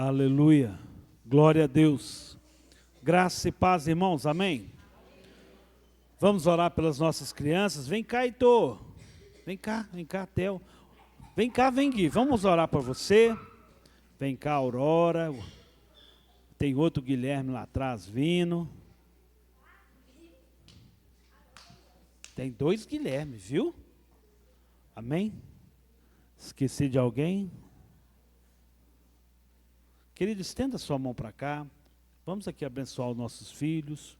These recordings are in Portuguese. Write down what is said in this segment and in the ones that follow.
Aleluia. Glória a Deus. Graça e paz, irmãos. Amém? Vamos orar pelas nossas crianças. Vem cá, Heitor. Vem cá, Theo. Vem cá, vem, Gui. Vamos orar por você. Vem cá, Aurora. Tem outro Guilherme lá atrás vindo. Tem 2 Guilherme, viu? Amém? Esqueci de alguém? Querido, estenda sua mão para cá. Vamos aqui abençoar os nossos filhos.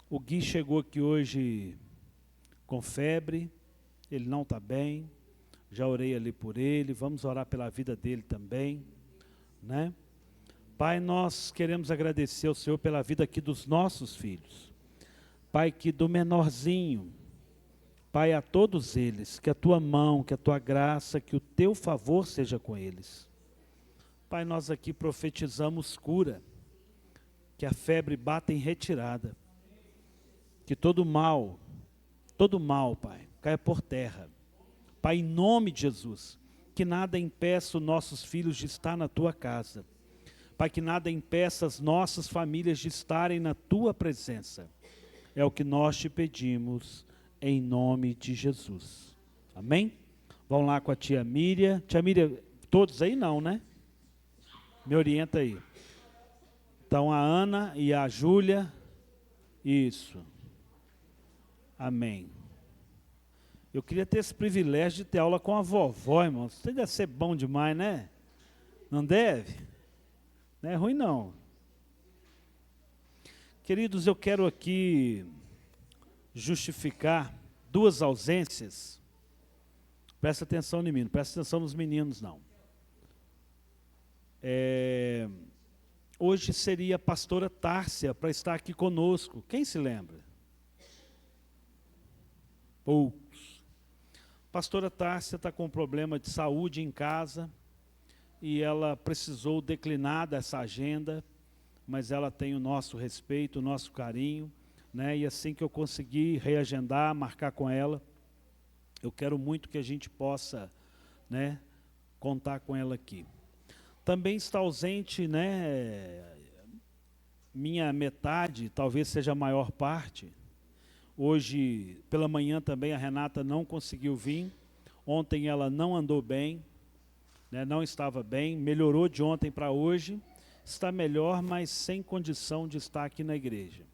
O Gui chegou aqui hoje com febre. Ele não está bem. Já orei ali por ele. Vamos orar pela vida dele também, né? Pai, nós queremos agradecer ao Senhor pela vida aqui dos nossos filhos. Pai, que do menorzinho, Pai, a todos eles, que a Tua mão, que a Tua graça, que o Teu favor seja com eles. Pai, nós aqui profetizamos cura, que a febre bata em retirada, que todo mal, Pai, caia por terra. Pai, em nome de Jesus, que nada impeça os nossos filhos de estar na Tua casa. Pai, que nada impeça as nossas famílias de estarem na Tua presença. É o que nós te pedimos, em nome de Jesus. Amém? Vão lá com a tia Miriam. Tia Miriam, todos aí não, né? Me orienta aí. Então a Ana e a Júlia. Isso. Amém. Eu queria ter esse privilégio de ter aula com a vovó, irmão. Isso deve ser bom demais, né? Não deve? Não é ruim, não. Queridos, eu quero aqui justificar 2 ausências. Presta atenção em mim, não presta atenção nos meninos, não. Hoje seria a pastora Tárcia para estar aqui conosco. Quem se lembra? Poucos. Pastora Tárcia está com um problema de saúde em casa e ela precisou declinar dessa agenda, mas ela tem o nosso respeito, o nosso carinho, né? E assim que eu conseguir reagendar, marcar com ela, eu quero muito que a gente possa, né, contar com ela aqui. Também está ausente, né, minha metade, talvez seja a maior parte. Hoje, pela manhã também, a Renata não conseguiu vir. Ontem ela não andou bem, né, não estava bem, melhorou de ontem para hoje. Está melhor, mas sem condição de estar aqui na igreja.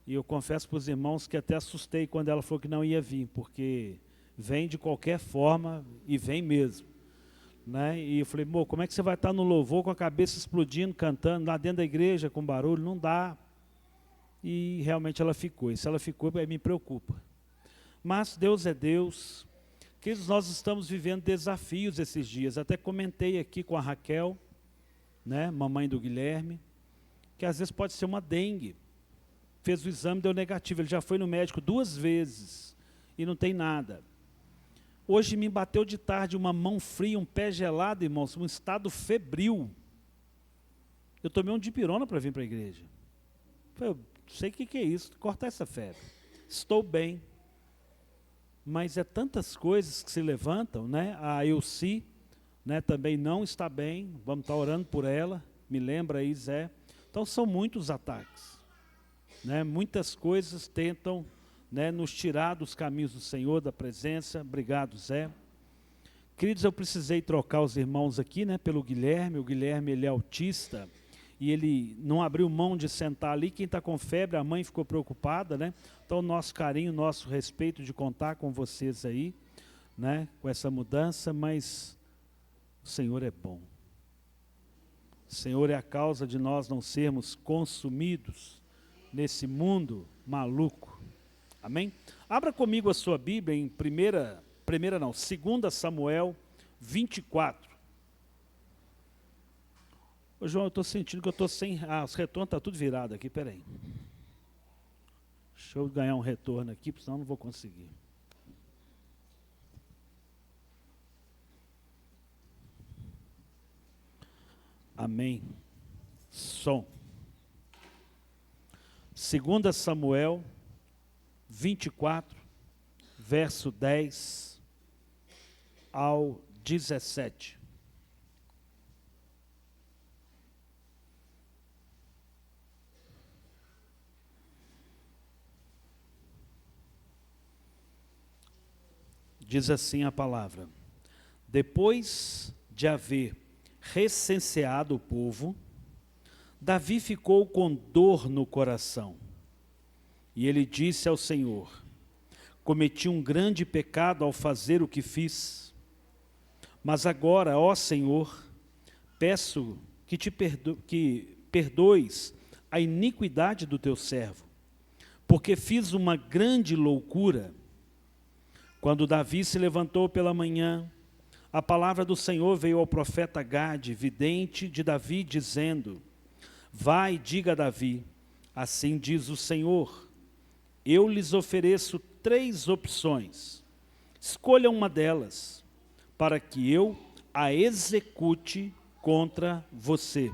E eu confesso para os irmãos que até assustei quando ela falou que não ia vir, porque vem de qualquer forma e vem mesmo. Né? E eu falei, amor, como é que você vai estar no louvor com a cabeça explodindo, cantando, lá dentro da igreja com barulho? Não dá. E realmente ela ficou. E se ela ficou, me preocupa. Mas Deus é Deus. Queridos, nós estamos vivendo desafios esses dias. Até comentei aqui com a Raquel, né, mamãe do Guilherme, que às vezes pode ser uma dengue. Fez o exame, deu negativo. Ele já foi no médico 2 vezes e não tem nada. Hoje me bateu de tarde uma mão fria, um pé gelado, irmãos, um estado febril. Eu tomei um dipirona para vir para a igreja. Eu sei o que é isso, cortar essa febre. Estou bem. Mas é tantas coisas que se levantam, né? A Elci, né, também não está bem, vamos estar orando por ela, me lembra aí, Zé. Então são muitos ataques, né? Muitas coisas tentam, né, nos tirar dos caminhos do Senhor, da presença. Obrigado, Zé. Queridos, eu precisei trocar os irmãos aqui, né, pelo Guilherme. O Guilherme, ele é autista e ele não abriu mão de sentar ali. Quem está com febre, a mãe ficou preocupada, né? Então nosso carinho, nosso respeito de contar com vocês aí, né, com essa mudança, mas o Senhor é bom. O Senhor é a causa de nós não sermos consumidos nesse mundo maluco. Amém? Abra comigo a sua Bíblia em 2 Samuel 24. Ô João, eu estou sentindo que eu estou sem... os retornos estão tudo virado aqui, peraí. Deixa eu ganhar um retorno aqui, senão eu não vou conseguir. Amém. Som. 2 Samuel 24, verso 10 ao 17. Diz assim a palavra: depois de haver recenseado o povo, Davi ficou com dor no coração. E ele disse ao Senhor: cometi um grande pecado ao fazer o que fiz. Mas agora, ó Senhor, peço que perdoes a iniquidade do teu servo, porque fiz uma grande loucura. Quando Davi se levantou pela manhã, a palavra do Senhor veio ao profeta Gade, vidente de Davi, dizendo: vai e diga a Davi, assim diz o Senhor, eu lhes ofereço 3 opções, escolha uma delas, para que eu a execute contra você.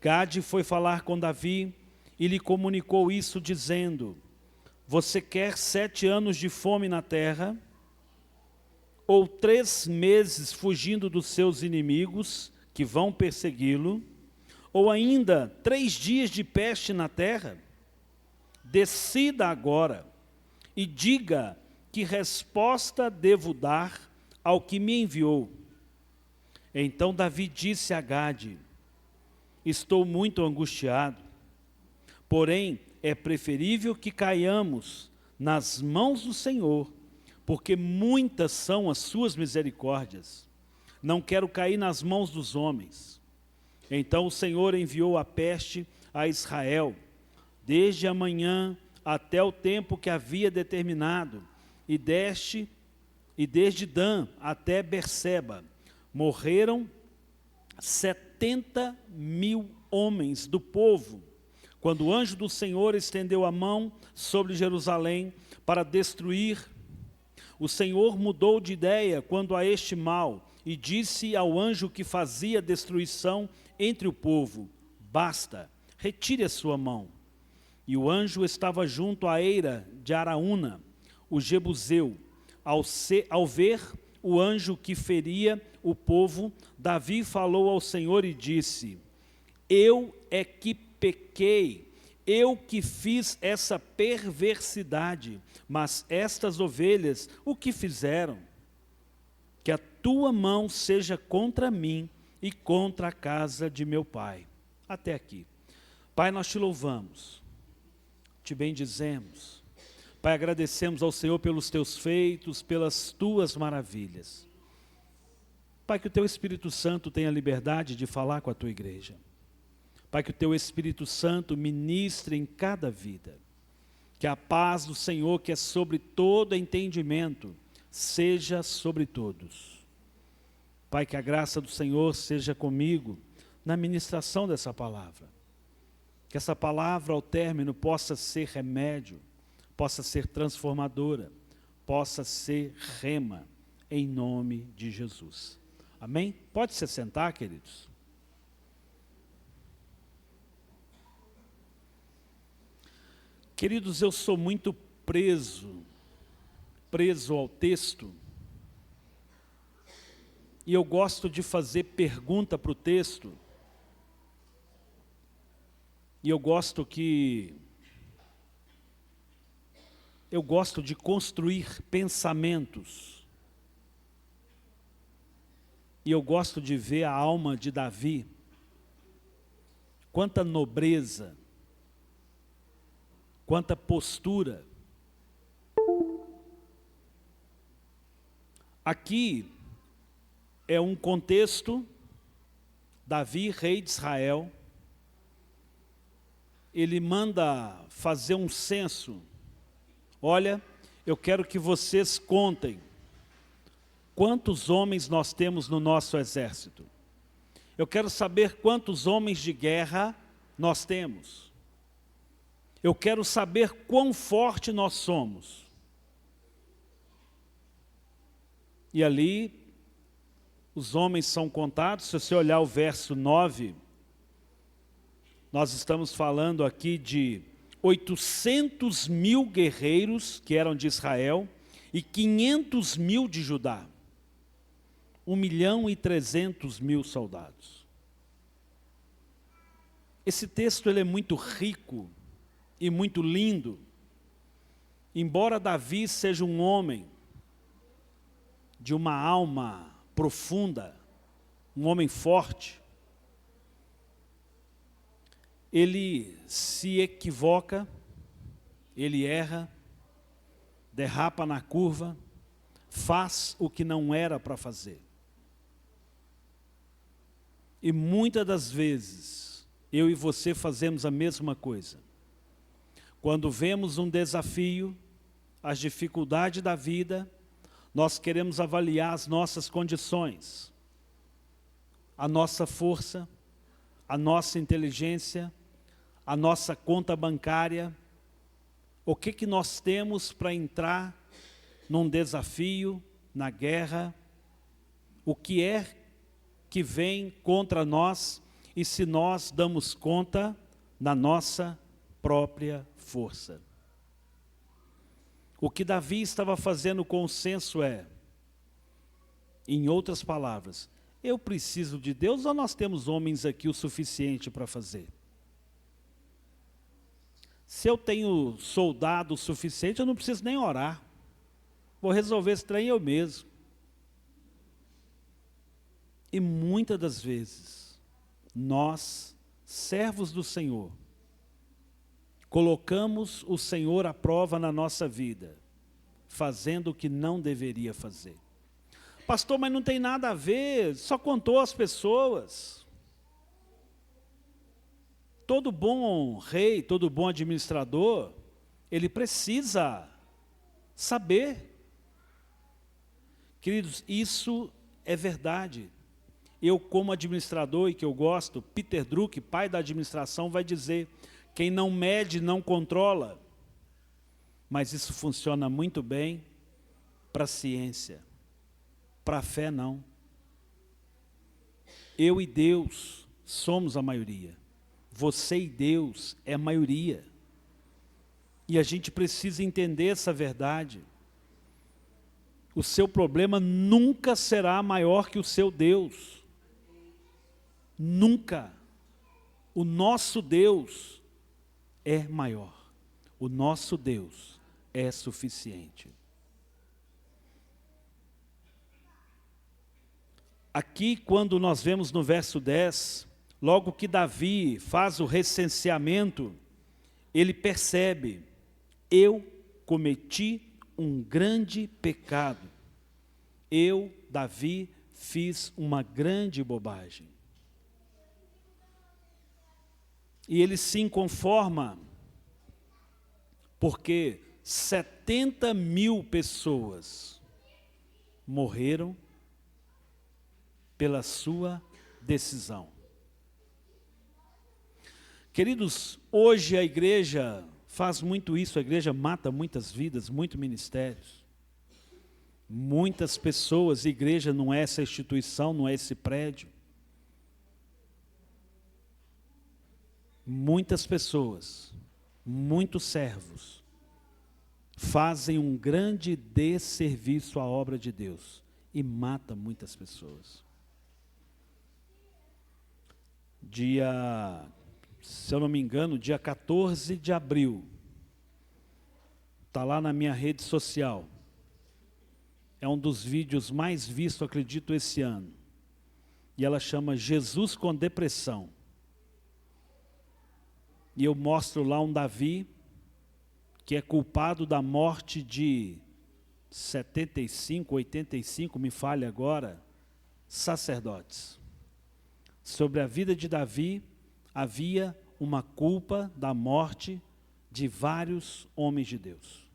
Gade foi falar com Davi e lhe comunicou isso, dizendo: você quer 7 anos de fome na terra, ou 3 meses fugindo dos seus inimigos, que vão persegui-lo, ou ainda 3 dias de peste na terra? Decida agora e diga que resposta devo dar ao que me enviou. Então Davi disse a Gade: estou muito angustiado, porém é preferível que caiamos nas mãos do Senhor, porque muitas são as suas misericórdias. Não quero cair nas mãos dos homens. Então o Senhor enviou a peste a Israel, desde a manhã até o tempo que havia determinado, e desde Dan até Berseba, morreram 70.000 homens do povo, quando o anjo do Senhor estendeu a mão sobre Jerusalém para destruir. O Senhor mudou de ideia quanto a este mal, e disse ao anjo que fazia destruição entre o povo: basta, retire a sua mão. E o anjo estava junto à eira de Araúna, o Jebuseu. Ao ver o anjo que feria o povo, Davi falou ao Senhor e disse: eu é que pequei, eu que fiz essa perversidade, mas estas ovelhas o que fizeram? Que a tua mão seja contra mim e contra a casa de meu pai. Até aqui. Pai, nós te louvamos, te bendizemos. Pai, agradecemos ao Senhor pelos teus feitos, pelas tuas maravilhas. Pai, que o teu Espírito Santo tenha liberdade de falar com a tua igreja. Pai, que o teu Espírito Santo ministre em cada vida. Que a paz do Senhor, que é sobre todo entendimento, seja sobre todos. Pai, que a graça do Senhor seja comigo na ministração dessa palavra. Que essa palavra ao término possa ser remédio, possa ser transformadora, possa ser rema, em nome de Jesus. Amém? Pode se sentar, queridos. Queridos, eu sou muito preso ao texto, e eu gosto de fazer pergunta para o texto, e eu gosto de construir pensamentos, e eu gosto de ver a alma de Davi, quanta nobreza, quanta postura. Aqui é um contexto, Davi, rei de Israel, ele manda fazer um censo. Olha, eu quero que vocês contem quantos homens nós temos no nosso exército. Eu quero saber quantos homens de guerra nós temos. Eu quero saber quão forte nós somos. E ali, os homens são contados. Se você olhar o verso 9, nós estamos falando aqui de 800.000 guerreiros que eram de Israel e 500.000 de Judá. 1.300.000 soldados. Esse texto ele é muito rico e muito lindo. Embora Davi seja um homem de uma alma profunda, um homem forte, ele se equivoca, ele erra, derrapa na curva, faz o que não era para fazer. E muitas das vezes, eu e você fazemos a mesma coisa. Quando vemos um desafio, as dificuldades da vida, nós queremos avaliar as nossas condições, a nossa força, a nossa inteligência, a nossa conta bancária, o que nós temos para entrar num desafio, na guerra, o que é que vem contra nós e se nós damos conta da nossa própria força. O que Davi estava fazendo com o senso é, em outras palavras, eu preciso de Deus ou nós temos homens aqui o suficiente para fazer? Se eu tenho soldado o suficiente, eu não preciso nem orar. Vou resolver esse trem eu mesmo. E muitas das vezes, nós, servos do Senhor, colocamos o Senhor à prova na nossa vida, fazendo o que não deveria fazer. Pastor, mas não tem nada a ver, só contou as pessoas. Todo bom rei, todo bom administrador, ele precisa saber. Queridos, isso é verdade. Eu, como administrador, e que eu gosto, Peter Drucker, pai da administração, vai dizer, quem não mede, não controla. Mas isso funciona muito bem para a ciência. Para a fé, não. Eu e Deus somos a maioria. Você e Deus é a maioria. E a gente precisa entender essa verdade. O seu problema nunca será maior que o seu Deus. Nunca. O nosso Deus é maior. O nosso Deus é suficiente. Aqui, quando nós vemos no verso 10, logo que Davi faz o recenseamento, ele percebe, eu cometi um grande pecado. Eu, Davi, fiz uma grande bobagem. E ele se inconforma, porque 70.000 pessoas morreram pela sua decisão. Queridos, hoje a igreja faz muito isso, a igreja mata muitas vidas, muitos ministérios. Muitas pessoas, igreja não é essa instituição, não é esse prédio. Muitas pessoas, muitos servos, fazem um grande desserviço à obra de Deus e matam muitas pessoas. Se eu não me engano, dia 14 de abril, está lá na minha rede social, é um dos vídeos mais vistos, acredito, esse ano, e ela chama Jesus com Depressão, e eu mostro lá um Davi, que é culpado da morte de 75, 85, me falha agora, sacerdotes. Sobre a vida de Davi, havia uma culpa da morte de vários homens de Deus.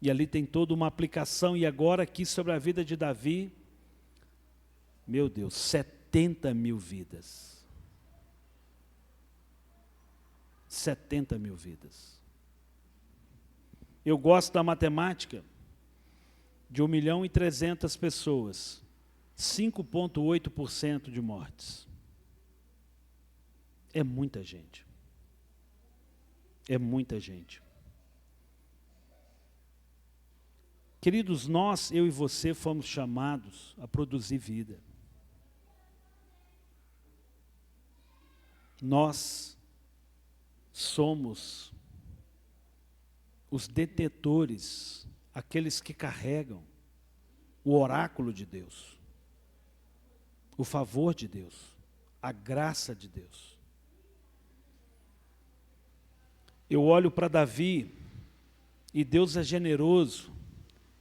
E ali tem toda uma aplicação, e agora aqui sobre a vida de Davi, meu Deus, 70.000 vidas. 70.000 vidas. Eu gosto da matemática, de 1.300.000 pessoas, 5,8% de mortes. É muita gente. É muita gente. Queridos, nós, eu e você, fomos chamados a produzir vida. Nós somos os detetores, aqueles que carregam o oráculo de Deus, o favor de Deus, a graça de Deus. Eu olho para Davi, e Deus é generoso.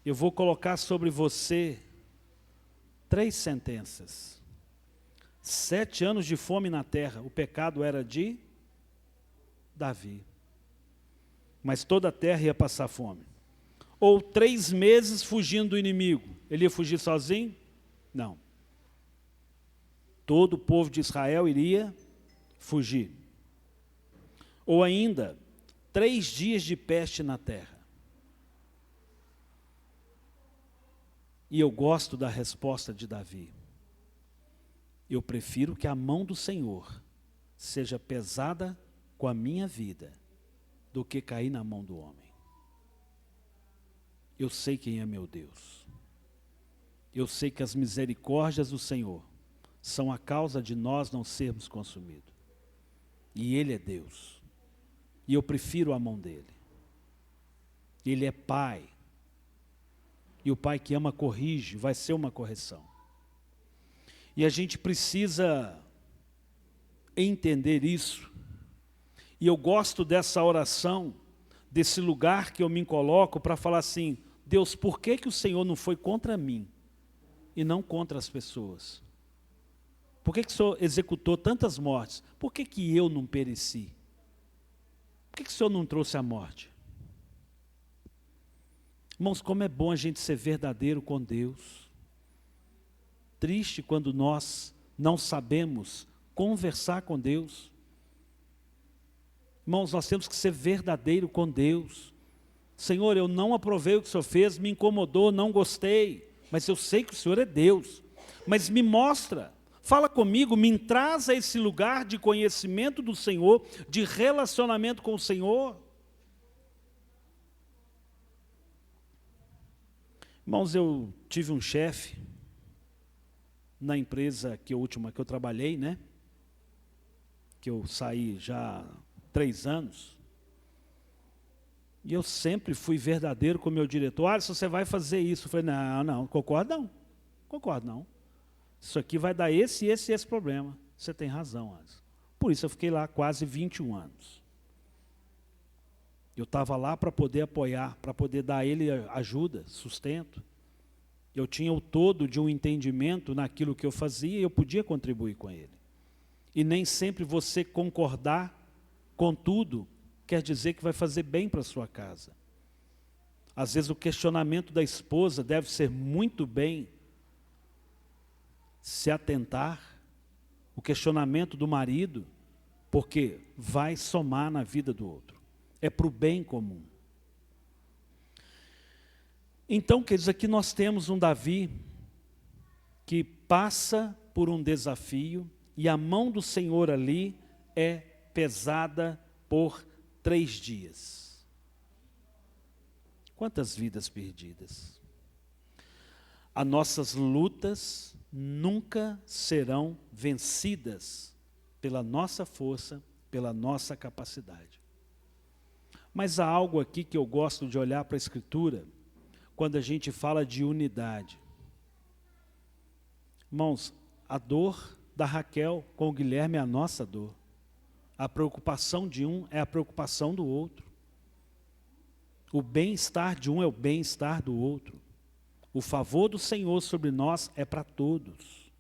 Eu vou colocar sobre você 3 sentenças. 7 anos de fome na terra, o pecado era de Davi. Mas toda a terra ia passar fome. Ou 3 meses fugindo do inimigo, ele ia fugir sozinho? Não. Todo o povo de Israel iria fugir. Ou ainda, 3 dias de peste na terra. E eu gosto da resposta de Davi. Eu prefiro que a mão do Senhor seja pesada com a minha vida do que cair na mão do homem. Eu sei quem é meu Deus. Eu sei que as misericórdias do Senhor são a causa de nós não sermos consumidos. E Ele é Deus. E eu prefiro a mão dEle. Ele é Pai. E o Pai que ama corrige, vai ser uma correção. E a gente precisa entender isso. E eu gosto dessa oração, desse lugar que eu me coloco para falar assim, Deus, por que o Senhor não foi contra mim e não contra as pessoas? Por que o Senhor executou tantas mortes? Por que eu não pereci? Por que o Senhor não trouxe a morte? Irmãos, como é bom a gente ser verdadeiro com Deus. Triste quando nós não sabemos conversar com Deus. Irmãos, nós temos que ser verdadeiro com Deus. Senhor, eu não aprovei o que o Senhor fez, me incomodou, não gostei, mas eu sei que o Senhor é Deus. Mas me mostra, fala comigo, me traz a esse lugar de conhecimento do Senhor, de relacionamento com o Senhor. Irmãos, eu tive um chefe na empresa última que eu trabalhei, né? Que eu saí já há 3 anos. E eu sempre fui verdadeiro com o meu diretor. Alisson, você vai fazer isso. Eu falei, não, concordo não. Isso aqui vai dar esse problema. Você tem razão, Alisson. Por isso eu fiquei lá quase 21 anos. Eu estava lá para poder apoiar, para poder dar a ele ajuda, sustento. Eu tinha o todo de um entendimento naquilo que eu fazia e eu podia contribuir com ele. E nem sempre você concordar com tudo quer dizer que vai fazer bem para a sua casa. Às vezes o questionamento da esposa deve ser muito bem se atentar, o questionamento do marido, porque vai somar na vida do outro. É para o bem comum. Então, queridos, aqui nós temos um Davi que passa por um desafio e a mão do Senhor ali é pesada por 3 dias. Quantas vidas perdidas? As nossas lutas nunca serão vencidas pela nossa força, pela nossa capacidade. Mas há algo aqui que eu gosto de olhar para a Escritura, quando a gente fala de unidade. Irmãos, a dor da Raquel com o Guilherme é a nossa dor. A preocupação de um é a preocupação do outro. O bem-estar de um é o bem-estar do outro. O favor do Senhor sobre nós é para todos.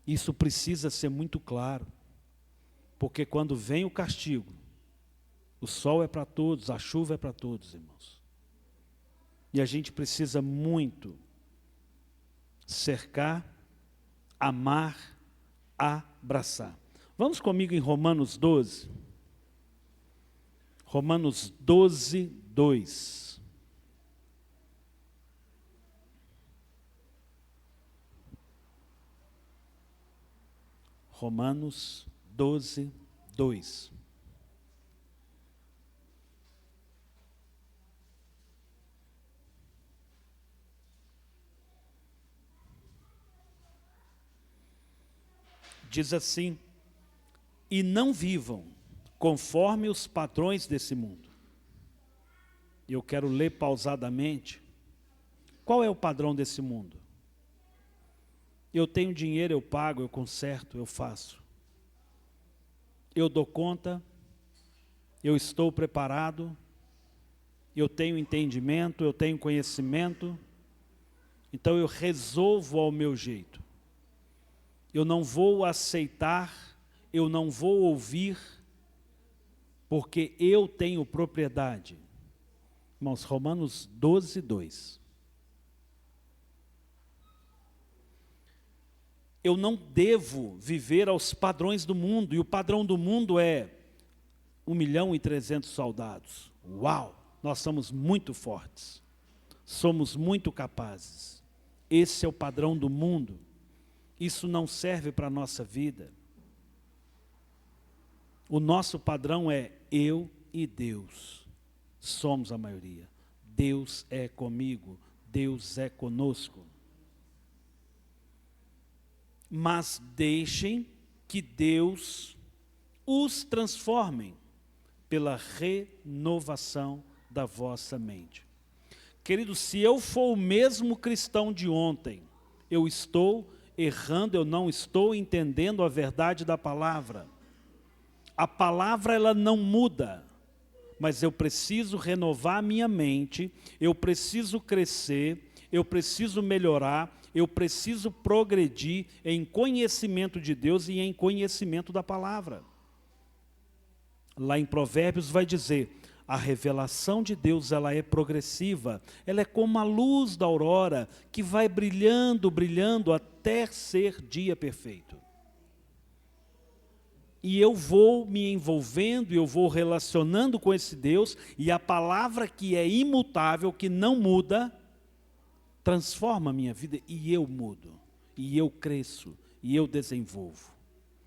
Isso precisa ser muito claro, porque quando vem o castigo, o sol é para todos, a chuva é para todos, irmãos. E a gente precisa muito cercar, amar, abraçar. Vamos comigo em Romanos 12. Romanos 12, 2. Romanos 12, 2. Diz assim, e não vivam conforme os padrões desse mundo. Eu quero ler pausadamente, Qual é o padrão desse mundo? Eu tenho dinheiro, eu pago, eu conserto, eu faço. Eu dou conta, eu estou preparado, eu tenho entendimento, eu tenho conhecimento, então eu resolvo ao meu jeito. Eu não vou aceitar, eu não vou ouvir, porque eu tenho propriedade. Irmãos, Romanos 12, 2. Eu não devo viver aos padrões do mundo, e o padrão do mundo é 1.300.000 soldados. Uau! Nós somos muito fortes, somos muito capazes. Esse é o padrão do mundo. Isso não serve para a nossa vida. O nosso padrão é eu e Deus. Somos a maioria. Deus é comigo, Deus é conosco. Mas deixem que Deus os transforme pela renovação da vossa mente. Querido, se eu for o mesmo cristão de ontem, eu estou errando, eu não estou entendendo a verdade da palavra. A palavra, ela não muda, mas eu preciso renovar a minha mente, eu preciso crescer, eu preciso melhorar, eu preciso progredir em conhecimento de Deus e em conhecimento da palavra. Lá em Provérbios vai dizer, a revelação de Deus, ela é progressiva, ela é como a luz da aurora, que vai brilhando, brilhando, até ser dia perfeito. E eu vou me envolvendo, eu vou relacionando com esse Deus, e a palavra que é imutável, que não muda, transforma a minha vida, e eu mudo, e eu cresço, e eu desenvolvo,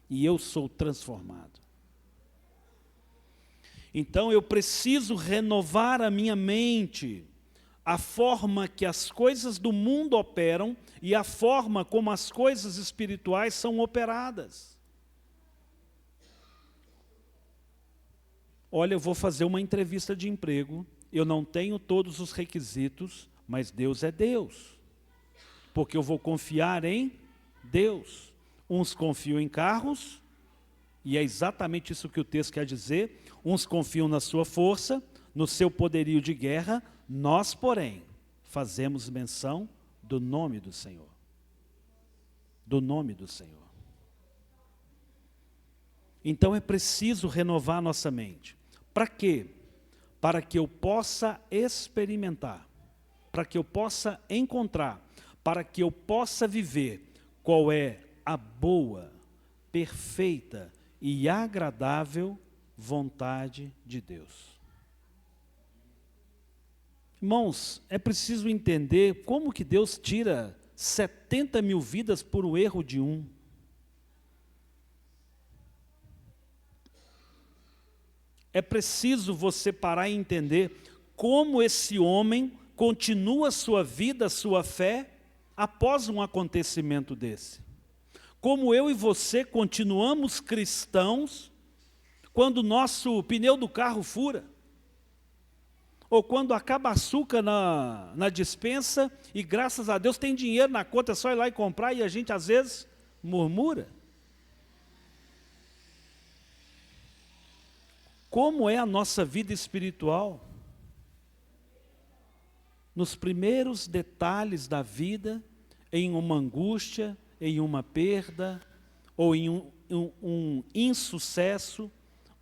e eu sou transformado. Então eu preciso renovar a minha mente, a forma que as coisas do mundo operam, e a forma como as coisas espirituais são operadas. Olha, eu vou fazer uma entrevista de emprego, eu não tenho todos os requisitos, mas Deus é Deus, porque eu vou confiar em Deus. Uns confiam em carros, e é exatamente isso que o texto quer dizer, uns confiam na sua força, no seu poderio de guerra, nós, porém, fazemos menção do nome do Senhor. Do nome do Senhor. Então é preciso renovar a nossa mente. Para quê? Para que eu possa experimentar, para que eu possa encontrar, para que eu possa viver qual é a boa, perfeita e agradável vontade de Deus. Irmãos, é preciso entender como que Deus tira 70.000 vidas por o erro de um. É preciso você parar e entender como esse homem continua sua vida, sua fé, após um acontecimento desse. Como eu e você continuamos cristãos quando o nosso pneu do carro fura. Ou quando acaba açúcar na despensa e graças a Deus tem dinheiro na conta, é só ir lá e comprar e a gente às vezes murmura. Como é a nossa vida espiritual? Nos primeiros detalhes da vida, em uma angústia, em uma perda, ou em um insucesso,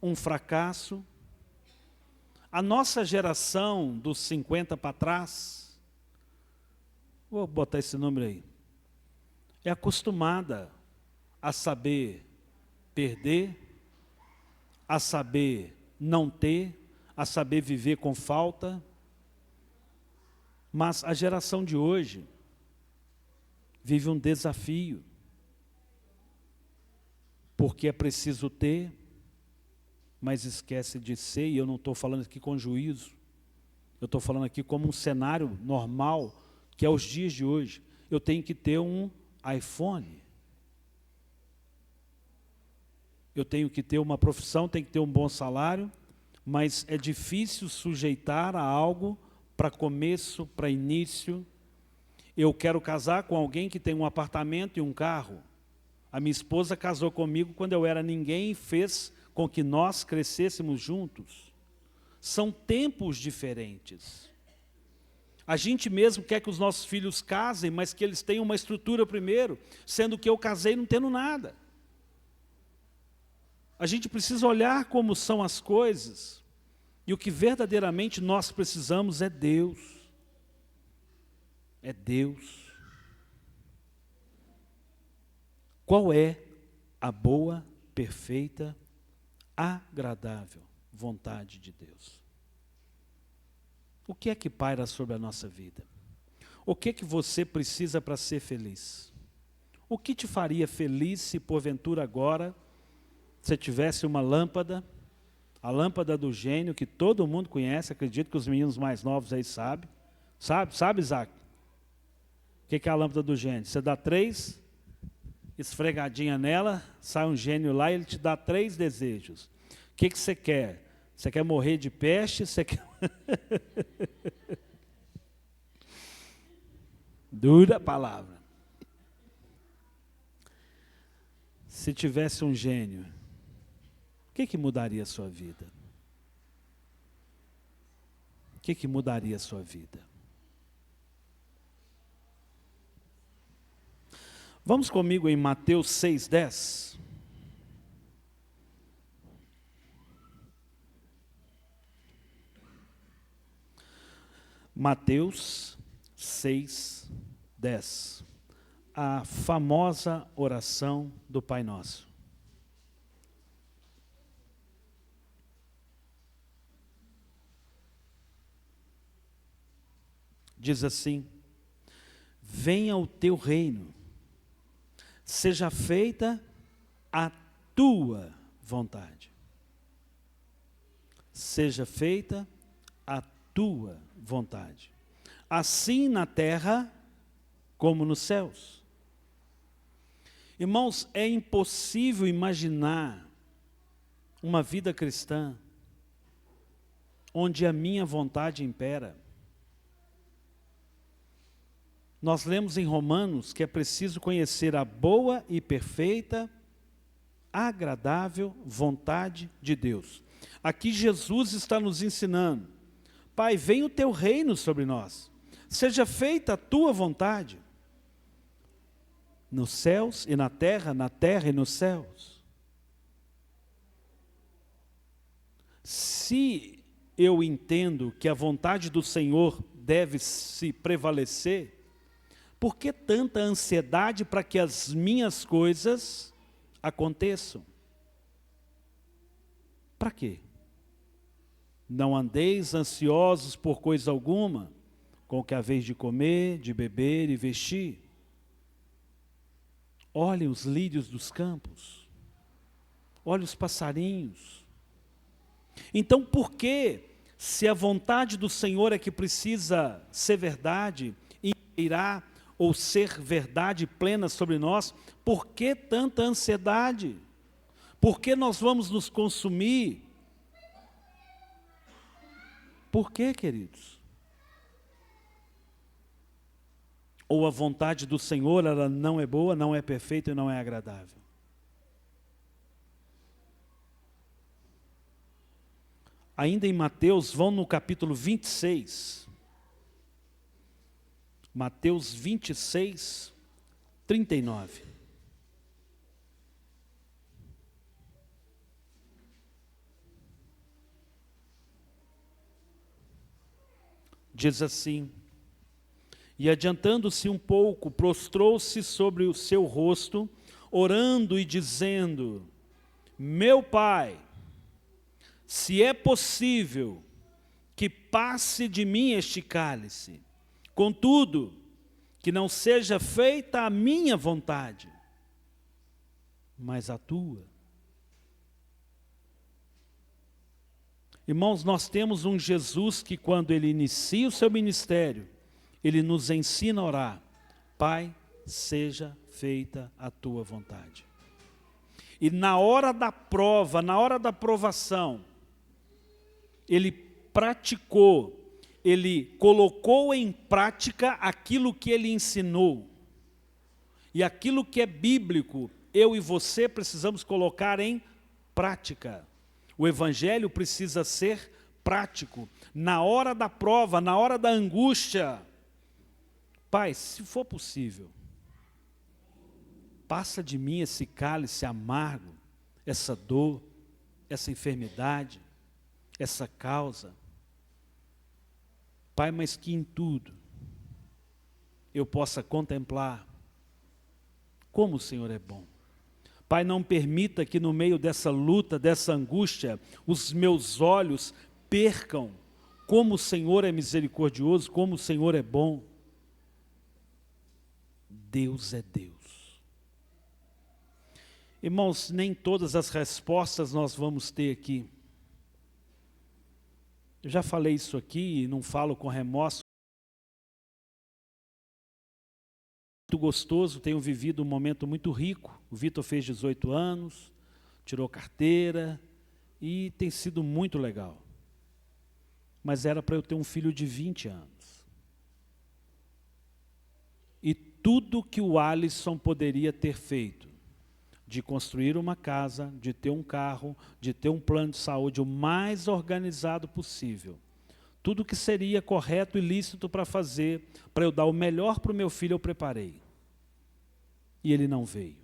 um fracasso. A nossa geração dos 50 para trás, vou botar esse número aí, é acostumada a saber perder, a saber não ter, a saber viver com falta. Mas a geração de hoje vive um desafio, porque é preciso ter, mas esquece de ser, e eu não estou falando aqui com juízo, eu estou falando aqui como um cenário normal, que é os dias de hoje. Eu tenho que ter um iPhone, eu tenho que ter uma profissão, tenho que ter um bom salário, mas é difícil sujeitar a algo para começo, para início, Eu quero casar com alguém que tem um apartamento e um carro. A minha esposa casou comigo quando eu era ninguém e fez com que nós crescêssemos juntos. São tempos diferentes. A gente mesmo quer que os nossos filhos casem, mas que eles tenham uma estrutura primeiro, sendo que eu casei não tendo nada. A gente precisa olhar como são as coisas, e o que verdadeiramente nós precisamos é Deus. É Deus. Qual é a boa, perfeita, agradável vontade de Deus? O que é que paira sobre a nossa vida? O que é que você precisa para ser feliz? O que te faria feliz se porventura agora você tivesse uma lâmpada, a lâmpada do gênio que todo mundo conhece, acredito que os meninos mais novos aí sabem. Sabe, Isaac? O que é a lâmpada do gênio? Você dá 3 esfregadinhas nela, sai um gênio lá e ele te dá 3 desejos. O que você quer? Você quer morrer de peste? Você quer... Dura palavra. Se tivesse um gênio, o que mudaria a sua vida? O que mudaria a sua vida? Vamos comigo em Mateus 6:10. Mateus 6:10. A famosa oração do Pai Nosso. Diz assim: venha o teu reino, seja feita a tua vontade. Seja feita a tua vontade. Assim na terra como nos céus. Irmãos, é impossível imaginar uma vida cristã onde a minha vontade impera. Nós lemos em Romanos que é preciso conhecer a boa e perfeita, agradável vontade de Deus. Aqui Jesus está nos ensinando: Pai, venha o teu reino sobre nós, seja feita a tua vontade, nos céus e na terra e nos céus. Se eu entendo que a vontade do Senhor deve se prevalecer, por que tanta ansiedade para que as minhas coisas aconteçam? Para quê? Não andeis ansiosos por coisa alguma, com o que haveis de comer, de beber e vestir. Olhem os lírios dos campos, olhem os passarinhos. Então, por que, se a vontade do Senhor é que precisa ser verdade, irá ou ser verdade plena sobre nós, por que tanta ansiedade? Por que nós vamos nos consumir? Por que, queridos? Ou a vontade do Senhor, ela não é boa, não é perfeita e não é agradável? Ainda em Mateus, vão no capítulo 26. Mateus 26, 39. Diz assim: e adiantando-se um pouco, prostrou-se sobre o seu rosto, orando e dizendo: meu Pai, se é possível, que passe de mim este cálice. Contudo, que não seja feita a minha vontade, mas a tua. Irmãos, nós temos um Jesus que, quando ele inicia o seu ministério, ele nos ensina a orar: Pai, seja feita a tua vontade. E na hora da prova, na hora da provação, ele praticou, ele colocou em prática aquilo que ele ensinou. E aquilo que é bíblico, eu e você precisamos colocar em prática. O evangelho precisa ser prático. Na hora da prova, na hora da angústia, Pai, se for possível, passa de mim esse cálice amargo, essa dor, essa enfermidade, essa causa. Pai, mas que em tudo eu possa contemplar como o Senhor é bom. Pai, não permita que no meio dessa luta, dessa angústia, os meus olhos percam como o Senhor é misericordioso, como o Senhor é bom. Deus é Deus. Irmãos, nem todas as respostas nós vamos ter aqui. Eu já falei isso aqui e não falo com remorso. Muito gostoso, tenho vivido um momento muito rico. O Vitor fez 18 anos, tirou carteira e tem sido muito legal. Mas era para eu ter um filho de 20 anos. E tudo que o Alisson poderia ter feito, de construir uma casa, de ter um carro, de ter um plano de saúde o mais organizado possível, tudo que seria correto e lícito para fazer, para eu dar o melhor para o meu filho, eu preparei. E ele não veio.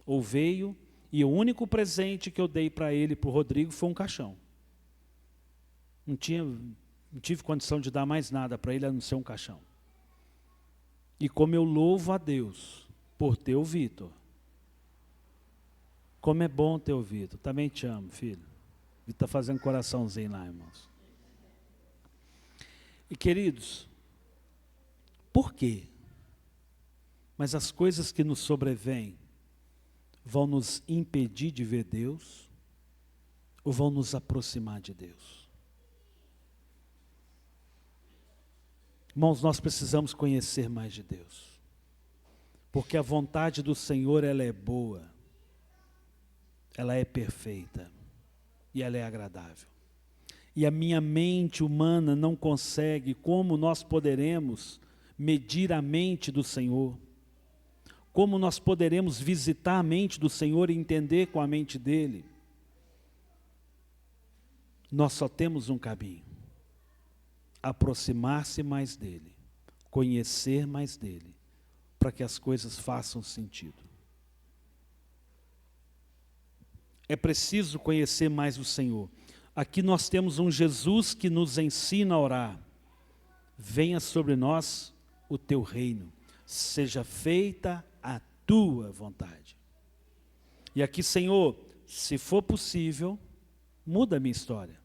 Ou veio, e o único presente que eu dei para ele, para o Rodrigo, foi um caixão. Não tive condição de dar mais nada para ele, a não ser um caixão. E como eu louvo a Deus por ter o Vitor. Como é bom ter o Vitor. Também te amo, filho. Vitor está fazendo coraçãozinho lá, irmãos. E queridos, por quê? Mas as coisas que nos sobrevêm vão nos impedir de ver Deus ou vão nos aproximar de Deus? Irmãos, nós precisamos conhecer mais de Deus. Porque a vontade do Senhor, ela é boa, ela é perfeita e ela é agradável. E a minha mente humana não consegue. Como nós poderemos medir a mente do Senhor? Como nós poderemos visitar a mente do Senhor e entender com a mente dele? Nós só temos um caminho: aproximar-se mais dele, conhecer mais dele, para que as coisas façam sentido. É preciso conhecer mais o Senhor. Aqui nós temos um Jesus que nos ensina a orar. Venha sobre nós o teu reino, seja feita a tua vontade. E aqui, Senhor, se for possível, muda a minha história.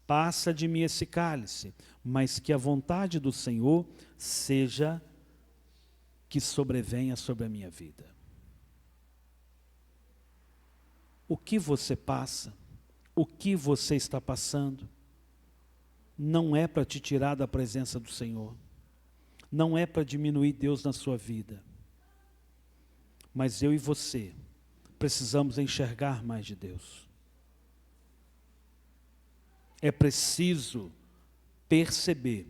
Passa de mim esse cálice, mas que a vontade do Senhor seja que sobrevenha sobre a minha vida. O que você passa, o que você está passando, não é para te tirar da presença do Senhor, não é para diminuir Deus na sua vida, mas eu e você precisamos enxergar mais de Deus. É preciso perceber,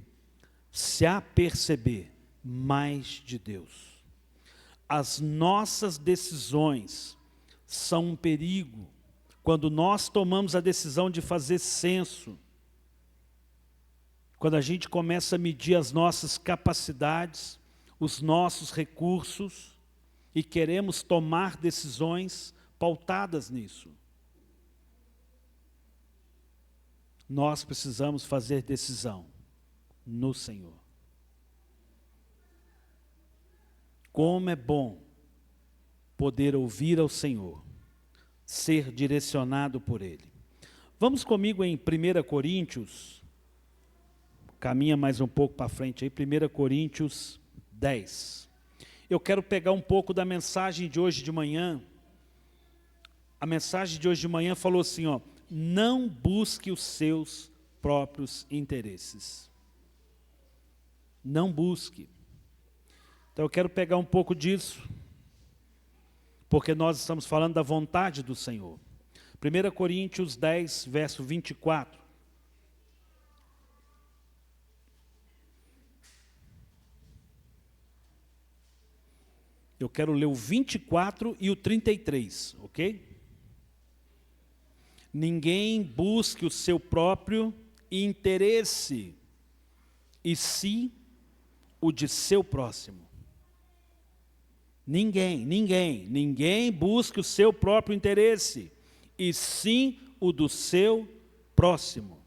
se aperceber mais de Deus. As nossas decisões são um perigo quando nós tomamos a decisão de fazer censo. Quando a gente começa a medir as nossas capacidades, os nossos recursos, e queremos tomar decisões pautadas nisso. Nós precisamos fazer decisão no Senhor. Como é bom poder ouvir ao Senhor, ser direcionado por Ele. Vamos comigo em 1 Coríntios, caminha mais um pouco para frente aí, 1 Coríntios 10. Eu quero pegar um pouco da mensagem de hoje de manhã. A mensagem de hoje de manhã falou assim, ó: não busque os seus próprios interesses. Não busque. Então eu quero pegar um pouco disso, porque nós estamos falando da vontade do Senhor. 1 Coríntios 10, verso 24. Eu quero ler o 24 e o 33, ok? Ninguém busque o seu próprio interesse, e sim o de seu próximo. Ninguém busque o seu próprio interesse, e sim o do seu próximo.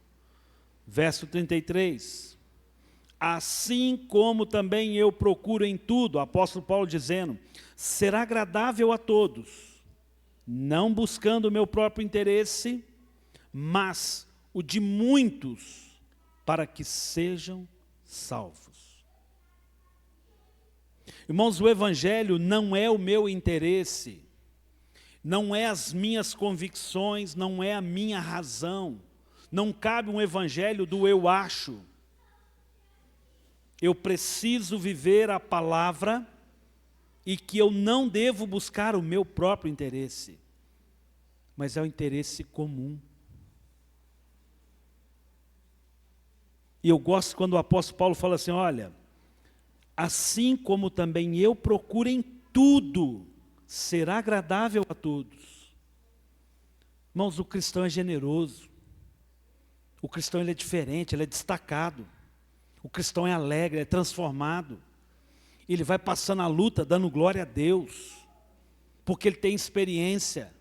Verso 33. Assim como também eu procuro em tudo, apóstolo Paulo dizendo, ser agradável a todos, não buscando o meu próprio interesse, mas o de muitos, para que sejam salvos. Irmãos, o evangelho não é o meu interesse, não é as minhas convicções, não é a minha razão. Não cabe um evangelho do eu acho. Eu preciso viver a palavra e que eu não devo buscar o meu próprio interesse, mas é o interesse comum. E eu gosto quando o apóstolo Paulo fala assim, olha, assim como também eu procuro em tudo ser agradável a todos. Irmãos, o cristão é generoso. O cristão ele é diferente, ele é destacado. O cristão é alegre, é transformado. Ele vai passando a luta dando glória a Deus, porque ele tem experiência,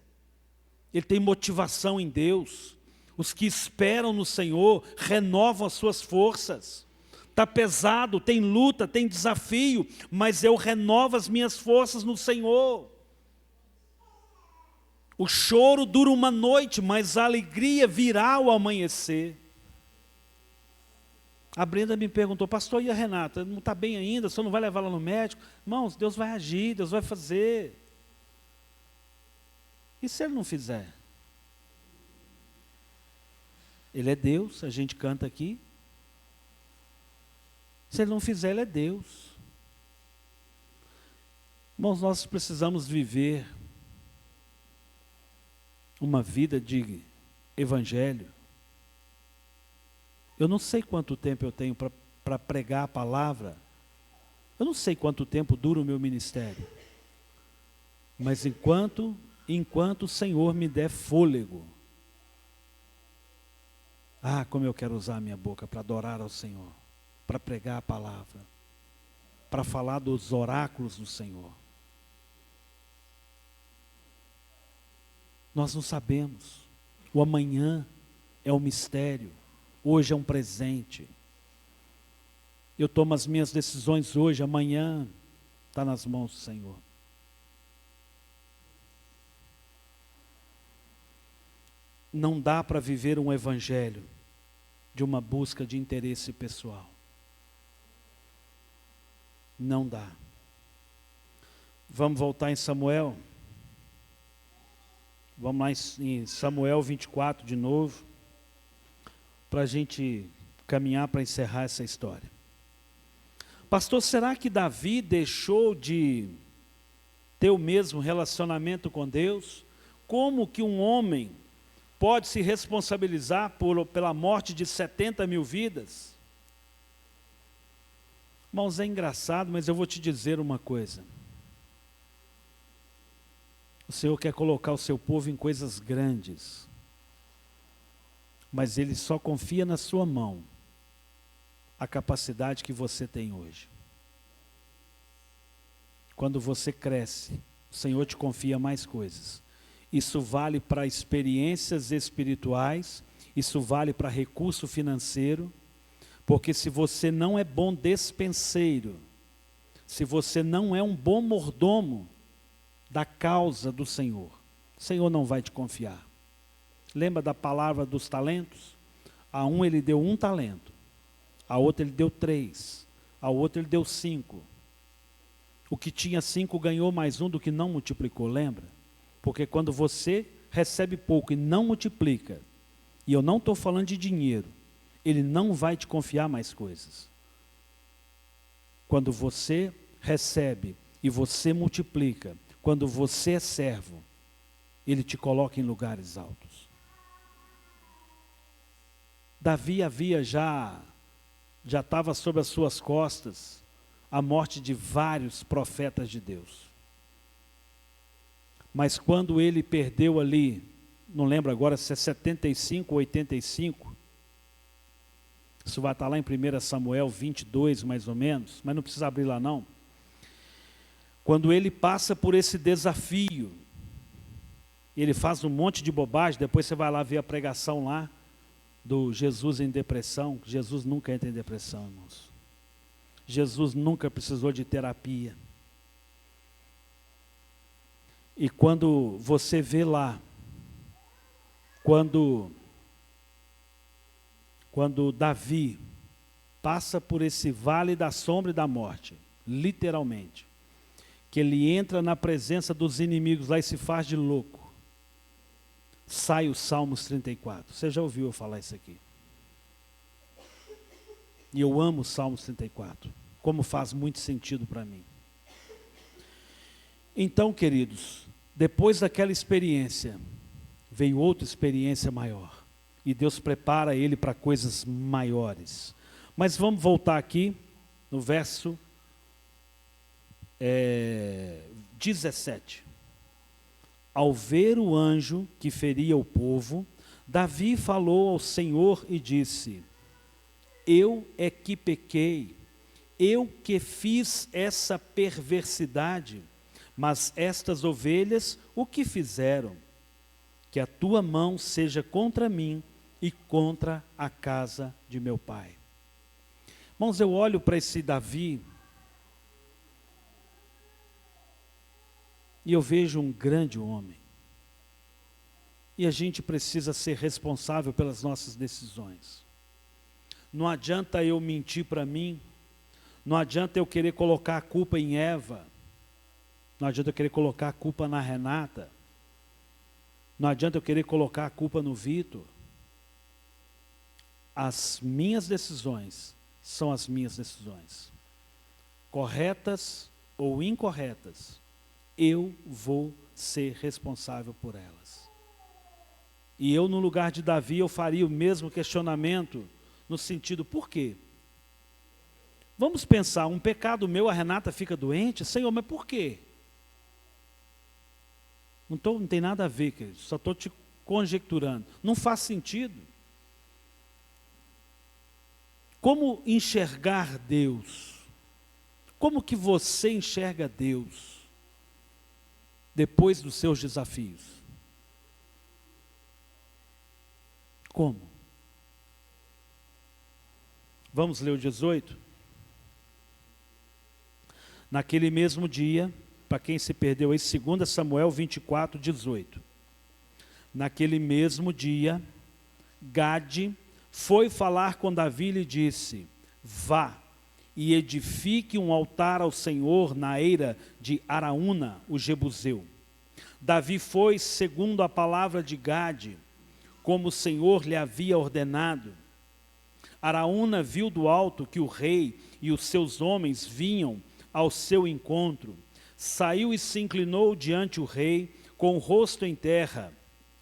ele tem motivação em Deus. Os que esperam no Senhor renovam as suas forças. Está pesado, tem luta, tem desafio, mas eu renovo as minhas forças no Senhor. O choro dura uma noite, mas a alegria virá ao amanhecer. A Brenda me perguntou, pastor, e a Renata? Não está bem ainda, o senhor não vai levar ela no médico? Irmãos, Deus vai agir, Deus vai fazer. E se Ele não fizer? Ele é Deus, a gente canta aqui. Se Ele não fizer, Ele é Deus. Irmãos, nós precisamos viver uma vida de evangelho. Eu não sei quanto tempo eu tenho para pregar a palavra. Eu não sei quanto tempo dura o meu ministério. Mas enquanto o Senhor me der fôlego, como eu quero usar a minha boca para adorar ao Senhor, para pregar a palavra, para falar dos oráculos do Senhor. Nós não sabemos. O amanhã é um mistério. Hoje é um presente. Eu tomo as minhas decisões hoje, amanhã está nas mãos do Senhor. Não dá para viver um evangelho de uma busca de interesse pessoal. Não dá. Vamos voltar em Samuel. Vamos lá em Samuel 24 de novo, para a gente caminhar para encerrar essa história. Pastor, será que Davi deixou de ter o mesmo relacionamento com Deus? Como que um homem pode se responsabilizar pela morte de 70 mil vidas? Irmãos, é engraçado, mas eu vou te dizer uma coisa. O Senhor quer colocar o seu povo em coisas grandes, mas Ele só confia na sua mão a capacidade que você tem hoje. Quando você cresce, o Senhor te confia mais coisas. Isso vale para experiências espirituais, isso vale para recurso financeiro, porque se você não é bom despenseiro, se você não é um bom mordomo da causa do Senhor, o Senhor não vai te confiar. Lembra da palavra dos talentos? A um Ele deu 1 talento, a outro Ele deu 3, a outro Ele deu 5. O que tinha 5 ganhou mais 1 do que não multiplicou, lembra? Porque quando você recebe pouco e não multiplica, e eu não estou falando de dinheiro, Ele não vai te confiar mais coisas. Quando você recebe e você multiplica, quando você é servo, Ele te coloca em lugares altos. Davi já estava sobre as suas costas a morte de vários profetas de Deus. Mas quando ele perdeu ali, não lembro agora se é 75 ou 85, isso vai estar lá em 1 Samuel 22 mais ou menos, mas não precisa abrir lá não. Quando ele passa por esse desafio, ele faz um monte de bobagem, depois você vai lá ver a pregação lá, do Jesus em depressão. Jesus nunca entra em depressão, irmãos. Jesus nunca precisou de terapia. E quando você vê lá, quando Davi passa por esse vale da sombra e da morte, literalmente, que ele entra na presença dos inimigos lá e se faz de louco, sai o Salmos 34. Você já ouviu eu falar isso aqui? E eu amo o Salmos 34, como faz muito sentido para mim. Então, queridos, depois daquela experiência, veio outra experiência maior. E Deus prepara ele para coisas maiores. Mas vamos voltar aqui no verso 17. Ao ver o anjo que feria o povo, Davi falou ao Senhor e disse: eu é que pequei, eu que fiz essa perversidade, mas estas ovelhas o que fizeram? Que a tua mão seja contra mim e contra a casa de meu pai. Irmãos, eu olho para esse Davi e eu vejo um grande homem. E a gente precisa ser responsável pelas nossas decisões. Não adianta eu mentir para mim, não adianta eu querer colocar a culpa em Eva, não adianta eu querer colocar a culpa na Renata, não adianta eu querer colocar a culpa no Vitor. As minhas decisões são as minhas decisões. Corretas ou incorretas, eu vou ser responsável por elas. E eu, no lugar de Davi, eu faria o mesmo questionamento, no sentido, por quê? Vamos pensar, um pecado meu, a Renata fica doente? Senhor, mas por quê? Não tem nada a ver, querido, só estou te conjecturando. Não faz sentido. Como enxergar Deus? Como que você enxerga Deus depois dos seus desafios? Como? Vamos ler o 18? Naquele mesmo dia, para quem se perdeu aí, 2 Samuel 24, 18. Naquele mesmo dia, Gade foi falar com Davi e lhe disse: vá e edifique um altar ao Senhor na eira de Araúna, o Jebuseu. Davi foi segundo a palavra de Gade, como o Senhor lhe havia ordenado. Araúna viu do alto que o rei e os seus homens vinham ao seu encontro. Saiu e se inclinou diante o rei, com o rosto em terra,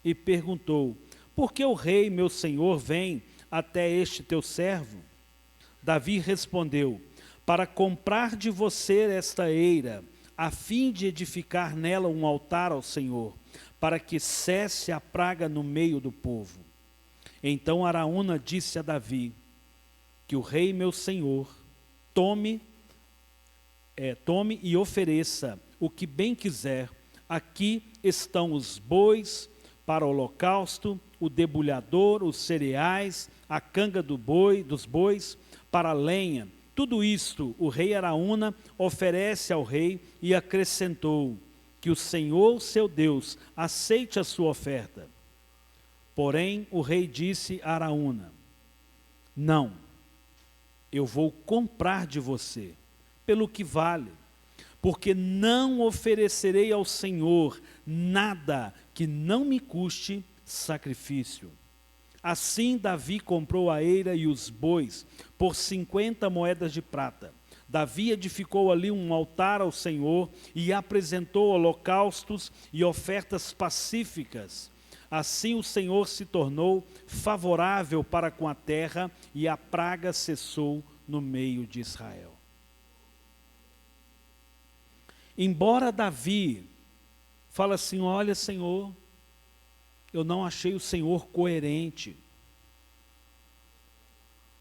e perguntou: por que o rei, meu senhor, vem até este teu servo? Davi respondeu: para comprar de você esta eira, a fim de edificar nela um altar ao Senhor, para que cesse a praga no meio do povo. Então Araúna disse a Davi: que o rei, meu senhor, tome e ofereça o que bem quiser. Aqui estão os bois para o holocausto, o debulhador, os cereais, a canga dos bois, para a lenha. Tudo isto o rei Araúna oferece ao rei, e acrescentou: que o Senhor, seu Deus, aceite a sua oferta. Porém, o rei disse a Araúna: não, eu vou comprar de você pelo que vale, porque não oferecerei ao Senhor nada que não me custe sacrifício. Assim Davi comprou a eira e os bois por 50 moedas de prata. Davi edificou ali um altar ao Senhor e apresentou holocaustos e ofertas pacíficas. Assim o Senhor se tornou favorável para com a terra, e a praga cessou no meio de Israel. Embora Davi Fala assim: olha, Senhor, eu não achei o Senhor coerente.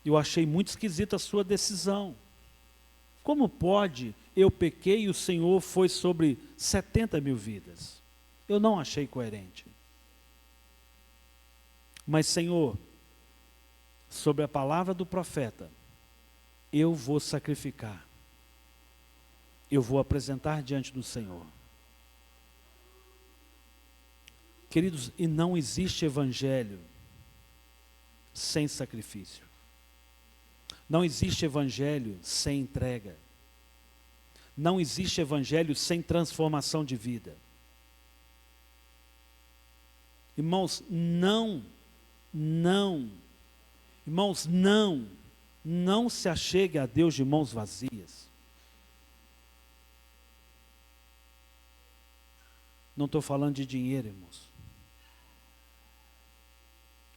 Eu achei muito esquisita a sua decisão. Como pode? Eu pequei e o Senhor foi sobre 70 mil vidas. Eu não achei coerente. Mas, Senhor, sobre a palavra do profeta, eu vou sacrificar. Eu vou apresentar diante do Senhor. Queridos, e não existe evangelho sem sacrifício. Não existe evangelho sem entrega. Não existe evangelho sem transformação de vida. Irmãos, irmãos, não se achegue a Deus de mãos vazias. Não estou falando de dinheiro, irmãos.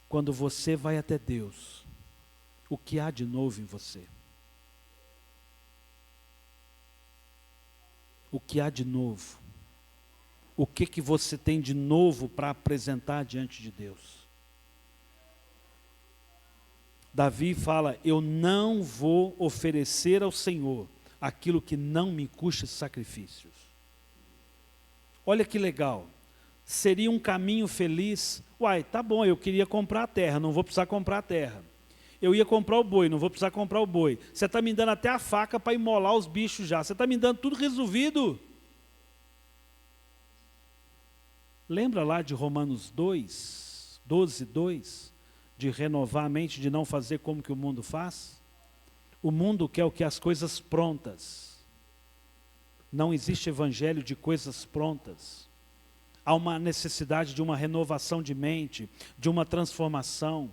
Quando você vai até Deus, o que há de novo em você? O que há de novo? O que você tem de novo para apresentar diante de Deus? Davi fala: eu não vou oferecer ao Senhor aquilo que não me custe sacrifícios. Olha que legal. Seria um caminho feliz. Uai, tá bom, eu queria comprar a terra, não vou precisar comprar a terra. Eu ia comprar o boi, não vou precisar comprar o boi. Você está me dando até a faca para imolar os bichos já. Você está me dando tudo resolvido. Lembra lá de Romanos 2, 12, 2? De renovar a mente, de não fazer como que o mundo faz? O mundo quer o que? As coisas prontas. Não existe evangelho de coisas prontas. Há uma necessidade de uma renovação de mente, de uma transformação,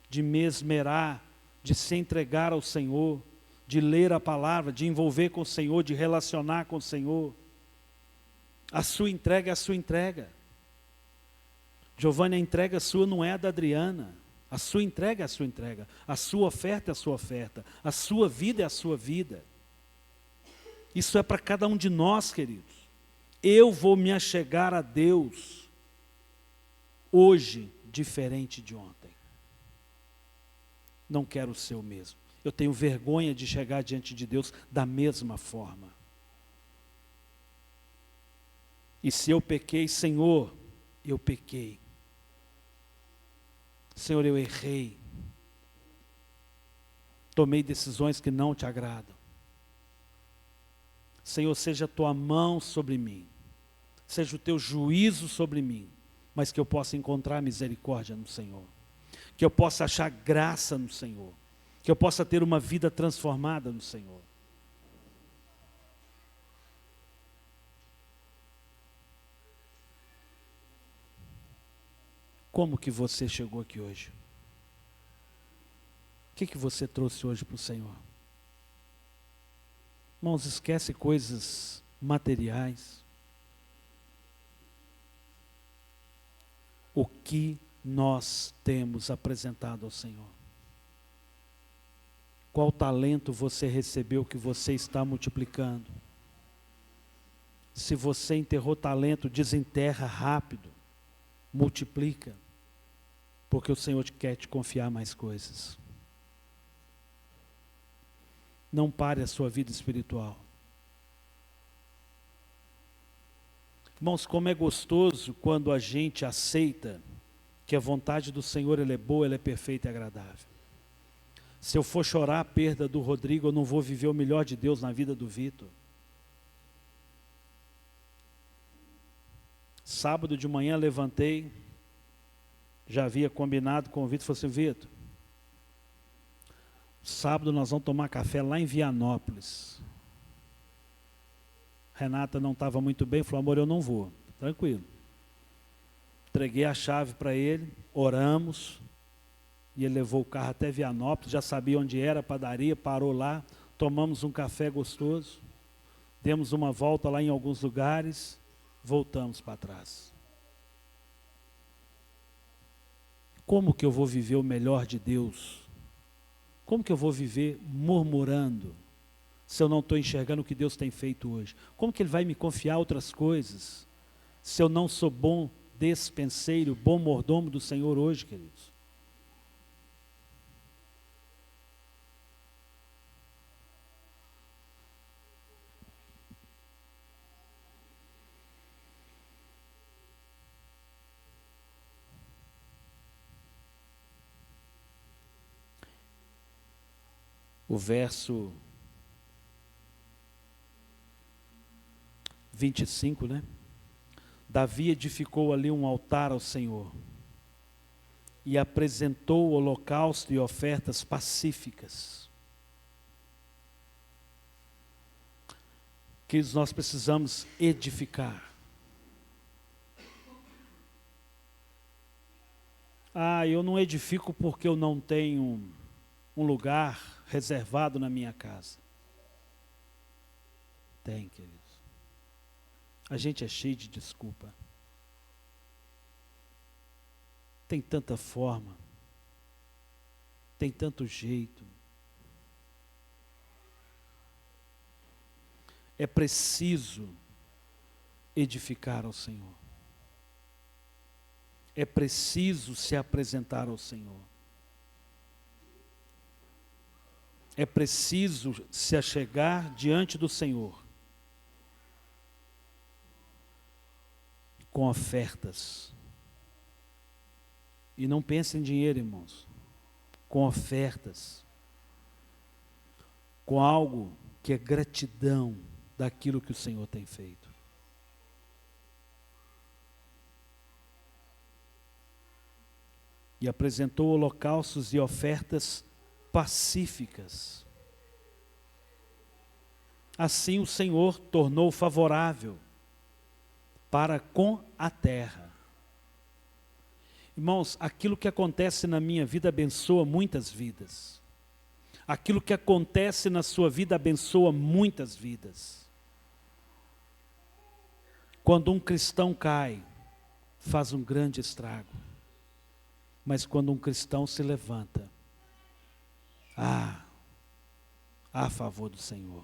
de me esmerar, de se entregar ao Senhor, de ler a palavra, de envolver com o Senhor, de relacionar com o Senhor. A sua entrega é a sua entrega. Giovanni, a entrega sua não é a da Adriana. A sua entrega é a sua entrega. A sua oferta é a sua oferta. A sua vida é a sua vida. Isso é para cada um de nós, queridos. Eu vou me achegar a Deus hoje diferente de ontem. Não quero ser o mesmo. Eu tenho vergonha de chegar diante de Deus da mesma forma. E se eu pequei, Senhor, eu pequei. Senhor, eu errei. Tomei decisões que não te agradam. Senhor, seja a tua mão sobre mim. Seja o teu juízo sobre mim. Mas que eu possa encontrar misericórdia no Senhor. Que eu possa achar graça no Senhor. Que eu possa ter uma vida transformada no Senhor. Como que você chegou aqui hoje? O que você trouxe hoje para o Senhor? Irmãos, esquece coisas materiais. O que nós temos apresentado ao Senhor? Qual talento você recebeu que você está multiplicando? Se você enterrou talento, desenterra rápido, multiplica, porque o Senhor quer te confiar mais coisas. Não pare a sua vida espiritual. Irmãos, como é gostoso quando a gente aceita que a vontade do Senhor ela é boa, ela é perfeita e agradável. Se eu for chorar a perda do Rodrigo, eu não vou viver o melhor de Deus na vida do Vitor. Sábado de manhã levantei, já havia combinado com o Vitor, falei assim: Vitor, sábado nós vamos tomar café lá em Vianópolis. Renata não estava muito bem, falou: amor, eu não vou. Tranquilo. Entreguei a chave para ele, oramos, e ele levou o carro até Vianópolis, já sabia onde era a padaria, parou lá, tomamos um café gostoso, demos uma volta lá em alguns lugares, voltamos para trás. Como que eu vou viver o melhor de Deus? Como que eu vou viver murmurando, se eu não estou enxergando o que Deus tem feito hoje? Como que Ele vai me confiar outras coisas, se eu não sou bom despenseiro, bom mordomo do Senhor hoje, queridos? O verso 25, né? Davi edificou ali um altar ao Senhor e apresentou holocausto e ofertas pacíficas. Que nós precisamos edificar. Eu não edifico porque eu não tenho um lugar reservado na minha casa. Tem, queridos. A gente é cheio de desculpa. Tem tanta forma. Tem tanto jeito. É preciso edificar ao Senhor. É preciso se apresentar ao Senhor. É preciso se achegar diante do Senhor com ofertas. E não pense em dinheiro, irmãos. Com ofertas. Com algo que é gratidão daquilo que o Senhor tem feito. E apresentou holocaustos e ofertas pacíficas. Assim o Senhor tornou favorável para com a terra. Irmãos, aquilo que acontece na minha vida abençoa muitas vidas. Aquilo que acontece na sua vida abençoa muitas vidas. Quando um cristão cai, faz um grande estrago. Mas quando um cristão se levanta, a favor do Senhor,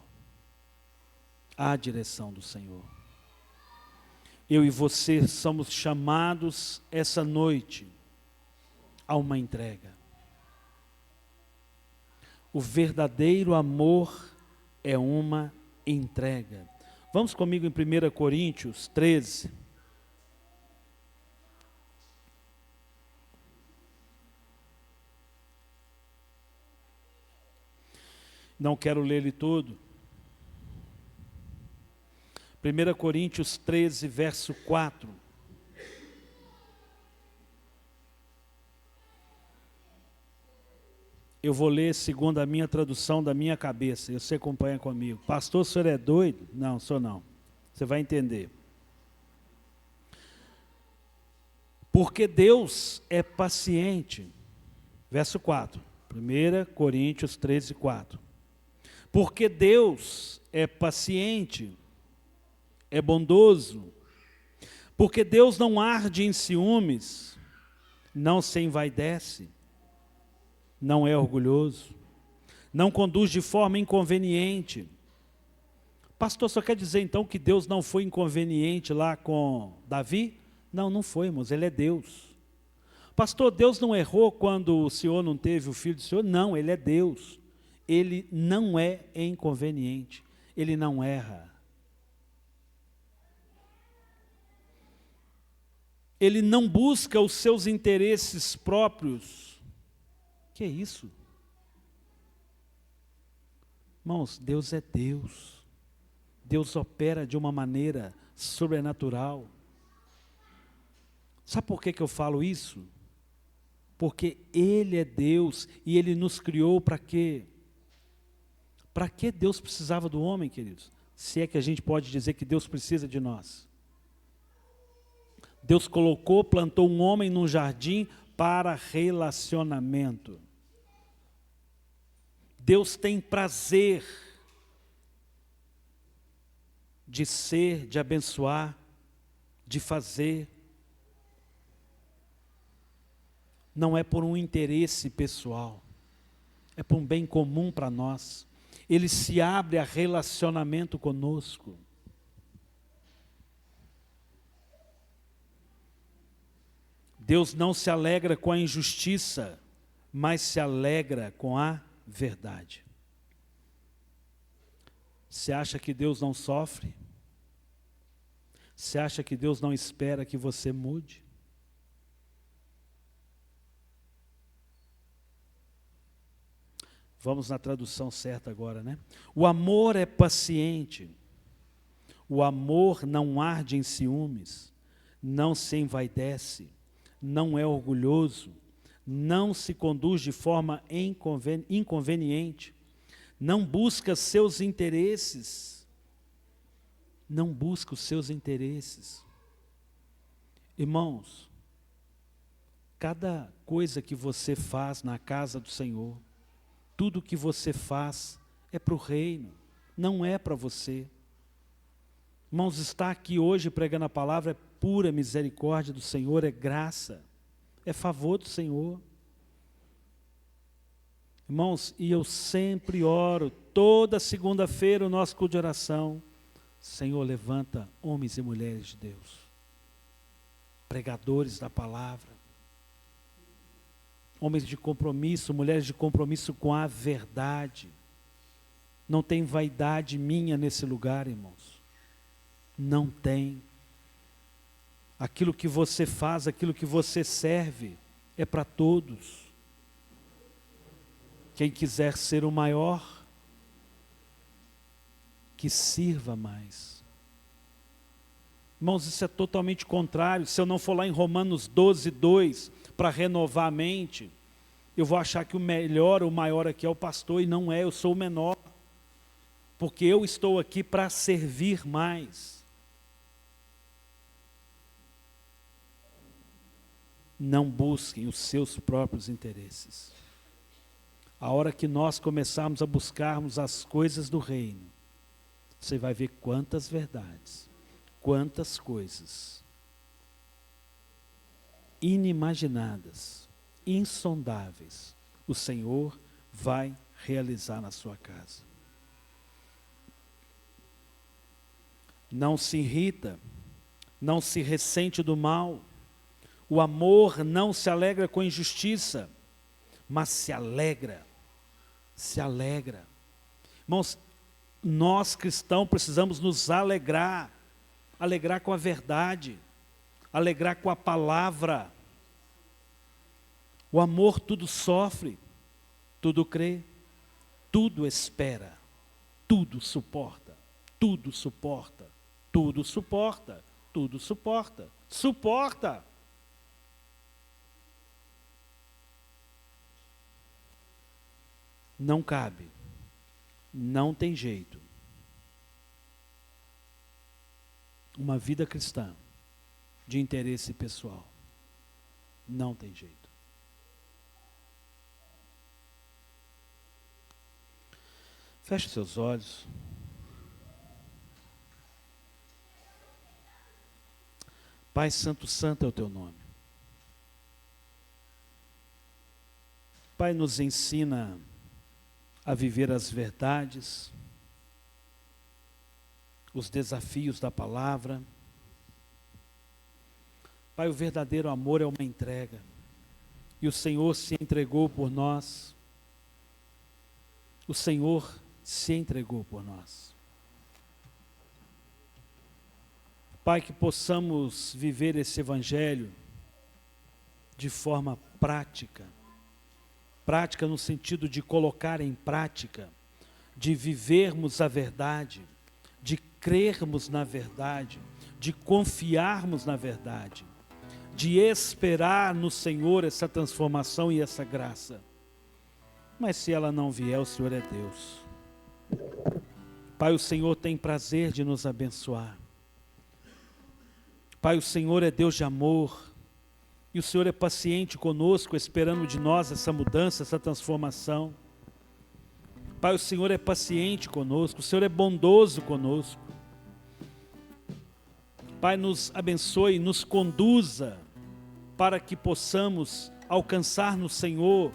a direção do Senhor. Eu e você somos chamados essa noite a uma entrega. O verdadeiro amor é uma entrega. Vamos comigo em 1 Coríntios 13. Não quero ler ele todo. 1 Coríntios 13, verso 4. Eu vou ler segundo a minha tradução da minha cabeça. Você acompanha comigo. Pastor, o senhor é doido? Não, sou não. Você vai entender. Porque Deus é paciente. Verso 4. 1 Coríntios 13, 4. Porque Deus é paciente, é bondoso, porque Deus não arde em ciúmes, não se envaidece, não é orgulhoso, não conduz de forma inconveniente. Pastor, só quer dizer então que Deus não foi inconveniente lá com Davi? Não, não foi, irmãos, ele é Deus. Pastor, Deus não errou quando o senhor não teve o filho do senhor? Não, ele é Deus. Ele não é inconveniente, ele não erra. Ele não busca os seus interesses próprios. Que é isso? Irmãos, Deus é Deus. Deus opera de uma maneira sobrenatural. Sabe por que eu falo isso? Porque Ele é Deus e Ele nos criou para quê? Para que Deus precisava do homem, queridos? Se é que a gente pode dizer que Deus precisa de nós. Deus plantou um homem num jardim para relacionamento. Deus tem prazer de ser, de abençoar, de fazer. Não é por um interesse pessoal, é por um bem comum para nós. Ele se abre a relacionamento conosco. Deus não se alegra com a injustiça, mas se alegra com a verdade. Você acha que Deus não sofre? Você acha que Deus não espera que você mude? Vamos na tradução certa agora, né? O amor é paciente. O amor não arde em ciúmes, não se envaidece, não é orgulhoso, não se conduz de forma inconveniente, não busca seus interesses. Não busca os seus interesses. Irmãos, cada coisa que você faz na casa do Senhor, tudo que você faz é para o reino, não é para você. Irmãos, estar aqui hoje pregando a palavra é pura misericórdia do Senhor, é graça, é favor do Senhor. Irmãos, e eu sempre oro, toda segunda-feira o nosso culto de oração, Senhor, levanta homens e mulheres de Deus, pregadores da palavra, homens de compromisso, mulheres de compromisso com a verdade. Não tem vaidade minha nesse lugar, irmãos. Não tem. Aquilo que você faz, aquilo que você serve, é para todos. Quem quiser ser o maior, que sirva mais. Irmãos, isso é totalmente contrário. Se eu não for lá em Romanos 12:2, para renovar a mente, eu vou achar que o melhor, o maior aqui é o pastor, e não é, eu sou o menor. Porque eu estou aqui para servir mais. Não busquem os seus próprios interesses. A hora que nós começarmos a buscarmos as coisas do reino, você vai ver quantas verdades, quantas coisas inimaginadas, insondáveis, o Senhor vai realizar na sua casa. Não se irrita, não se ressente do mal. O amor não se alegra com injustiça, mas se alegra. Irmãos, nós cristãos precisamos nos alegrar com a verdade, alegrar com a palavra. O amor tudo sofre, tudo crê, tudo espera, tudo suporta, tudo suporta, tudo suporta, tudo suporta, suporta. Não cabe, não tem jeito. Uma vida cristã de interesse pessoal, não tem jeito. Feche seus olhos. Pai Santo, santo é o teu nome. Pai, nos ensina a viver as verdades, os desafios da palavra. Pai, o verdadeiro amor é uma entrega, e o Senhor se entregou por nós. O Senhor se entregou por nós. Pai, que possamos viver esse Evangelho de forma prática, prática no sentido de colocar em prática, de vivermos a verdade, de crermos na verdade, de confiarmos na verdade, de esperar no Senhor essa transformação e essa graça. Mas se ela não vier, o Senhor é Deus. Pai, o Senhor tem prazer de nos abençoar. Pai, o Senhor é Deus de amor. E o Senhor é paciente conosco, esperando de nós essa mudança, essa transformação. Pai, o Senhor é paciente conosco, o Senhor é bondoso conosco. Pai, nos abençoe, nos conduza para que possamos alcançar no Senhor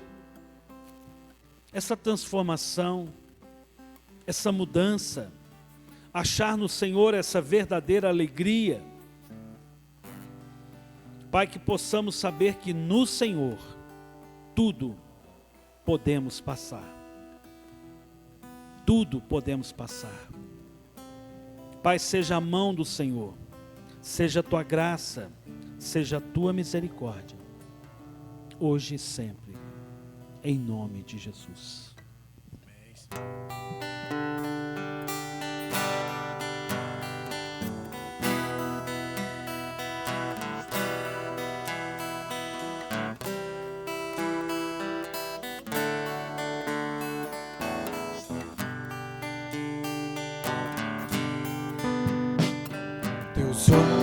essa transformação, essa mudança, achar no Senhor essa verdadeira alegria. Pai, que possamos saber que no Senhor tudo podemos passar. Tudo podemos passar. Pai, seja a mão do Senhor, seja a tua graça, seja a tua misericórdia, hoje e sempre, em nome de Jesus. Teus olhos